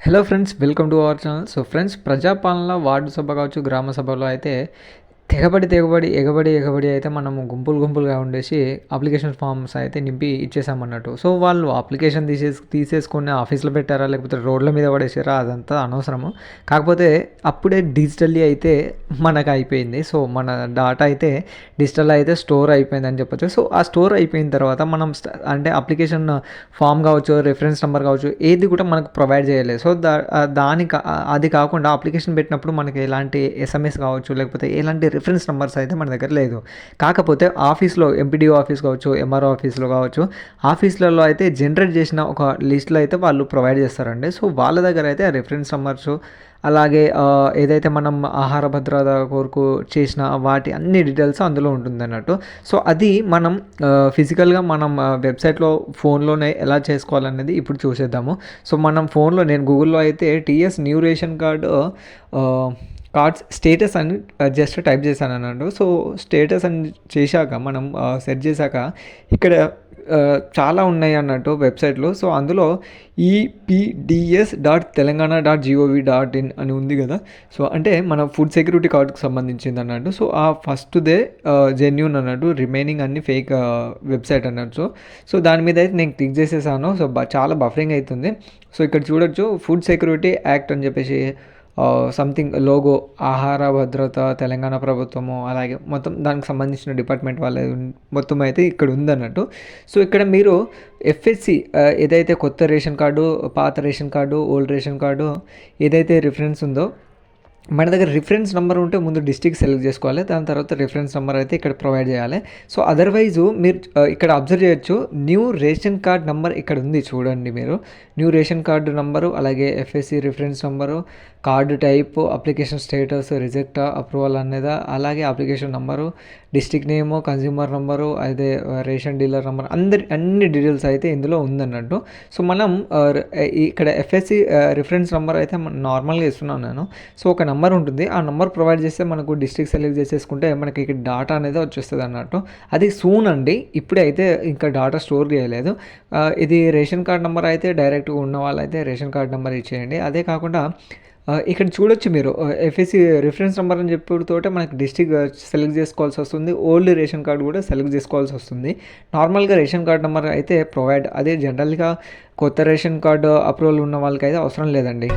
Hello friends, welcome to our channel. So friends, Prajapalana ward సభ కావచ్చు, గ్రామ సభలో అయితే ఎగబడి అయితే మనము గుంపులుగా ఉండేసి అప్లికేషన్ ఫామ్స్ అయితే నింపి ఇచ్చేసామన్నట్టు. సో వాళ్ళు అప్లికేషన్ తీసేసుకొని ఆఫీస్లో పెట్టారా, లేకపోతే రోడ్ల మీద పడేసారా, అదంతా అనవసరము. కాకపోతే అప్పుడే డిజిటల్లీ అయితే మనకు అయిపోయింది. సో మన డాటా అయితే డిజిటల్ అయితే స్టోర్ అయిపోయిందని చెప్పొచ్చు. సో ఆ స్టోర్ అయిపోయిన తర్వాత మనం అంటే అప్లికేషన్ ఫామ్ కావచ్చు, రెఫరెన్స్ నెంబర్ కావచ్చు, ఏది కూడా మనకు ప్రొవైడ్ చేయలేదు. సో అది కాకుండా అప్లికేషన్ పెట్టినప్పుడు మనకి ఎలాంటి ఎస్ఎంఎస్ కావచ్చు, లేకపోతే ఎలాంటి రిఫరెన్స్ నెంబర్స్ అయితే మన దగ్గర లేదు. కాకపోతే ఆఫీస్లో ఎంపీడీఓ ఆఫీస్ కావచ్చు, ఎంఆర్ఓ ఆఫీస్లో కావచ్చు, ఆఫీస్లలో అయితే జనరేట్ చేసిన ఒక లిస్ట్లో అయితే వాళ్ళు ప్రొవైడ్ చేస్తారండి. సో వాళ్ళ దగ్గర అయితే ఆ రిఫరెన్స్ నెంబర్స్, అలాగే ఏదైతే మనం ఆహార భద్రత కొరకు చేసిన వాటి అన్ని డీటెయిల్స్ అందులో ఉంటుంది అన్నట్టు. సో అది మనం ఫిజికల్గా మనం వెబ్సైట్లో ఫోన్లోనే ఎలా చేసుకోవాలనేది ఇప్పుడు చూసేద్దాము. సో మనం ఫోన్లో నేను గూగుల్లో అయితే TS new ration cards status అని జస్ట్ టైప్ చేశాను అన్నట్టు. సో స్టేటస్ అని చేశాక మనం సెర్చ్ చేశాక ఇక్కడ చాలా ఉన్నాయి అన్నట్టు వెబ్సైట్లో. సో అందులో EPDS.Telangana.gov.in అని ఉంది కదా. సో అంటే మన ఫుడ్ సెక్యూరిటీ కార్డుకి సంబంధించింది అన్నట్టు. సో ఆ ఫస్ట్దే జెన్యూన్ అన్నట్టు, రిమైనింగ్ అన్ని ఫేక్ వెబ్సైట్ అన్నట్టు. సో దాని మీద అయితే నేను క్లిక్ చేసేసాను. సో చాలా బఫరింగ్ అవుతుంది. సో ఇక్కడ చూడొచ్చు, ఫుడ్ సెక్యూరిటీ యాక్ట్ అని చెప్పేసి సంథింగ్ లోగో, ఆహార భద్రత తెలంగాణ ప్రభుత్వము, అలాగే మొత్తం దానికి సంబంధించిన డిపార్ట్మెంట్ వాళ్ళ మొత్తం అయితే ఇక్కడ ఉందన్నట్టు. సో ఇక్కడ మీరు ఎఫ్ఎస్సి ఏదైతే కొత్త రేషన్ కార్డు, పాత ration card, old ration card ఏదైతే రిఫరెన్స్ ఉందో, మన దగ్గర రిఫరెన్స్ నెంబర్ ఉంటే ముందు డిస్ట్రిక్ట్ సెలెక్ట్ చేసుకోవాలి. దాని తర్వాత రిఫరెన్స్ నెంబర్ అయితే ఇక్కడ ప్రొవైడ్ చేయాలి. సో అదర్వైజు మీరు ఇక్కడ అబ్జర్వ్ చేయొచ్చు, న్యూ రేషన్ కార్డ్ నెంబర్ ఇక్కడ ఉంది చూడండి మీరు. న్యూ రేషన్ కార్డు నెంబరు, అలాగే FSC reference number, card type, application status, reject, approval అనేది, అలాగే అప్లికేషన్ నెంబరు, డిస్ట్రిక్ట్ నేము, కన్జ్యూమర్ నెంబరు, అదే రేషన్ డీలర్ నెంబర్, అన్ని డీటెయిల్స్ అయితే ఇందులో ఉందన్నట్టు. సో మనం ఇక్కడ ఎఫ్ఎస్సి రిఫరెన్స్ నెంబర్ అయితే నార్మల్గా ఇస్తున్నాను నేను. సో ఒక నెంబర్ ఉంటుంది, ఆ నెంబర్ ప్రొవైడ్ చేస్తే మనకు డిస్ట్రిక్ట్ సెలెక్ట్ చేసేసుకుంటే మనకి ఇక్కడ డాటా అనేది వచ్చేస్తుంది అన్నట్టు. అది సూన్ అండి, ఇప్పుడే అయితే ఇంకా డాటా స్టోర్ చేయలేదు. ఇది రేషన్ కార్డ్ నెంబర్ అయితే డైరెక్ట్గా ఉన్న వాళ్ళైతే రేషన్ కార్డ్ నెంబర్ ఇచ్చేయండి. అదే కాకుండా ఇక్కడ చూడొచ్చు మీరు, ఎఫ్ఎస్సి రిఫరెన్స్ నెంబర్ అని చెప్పుడుతోటే మనకి డిస్ట్రిక్ట్ సెలెక్ట్ చేసుకోవాల్సి వస్తుంది. ఓల్డ్ రేషన్ కార్డు కూడా సెలెక్ట్ చేసుకోవాల్సి వస్తుంది. నార్మల్గా రేషన్ కార్డ్ నెంబర్ అయితే ప్రొవైడ్, అదే జనరల్గా కొత్త రేషన్ కార్డు అప్రూవల్ ఉన్న వాళ్ళకైతే అవసరం లేదండి.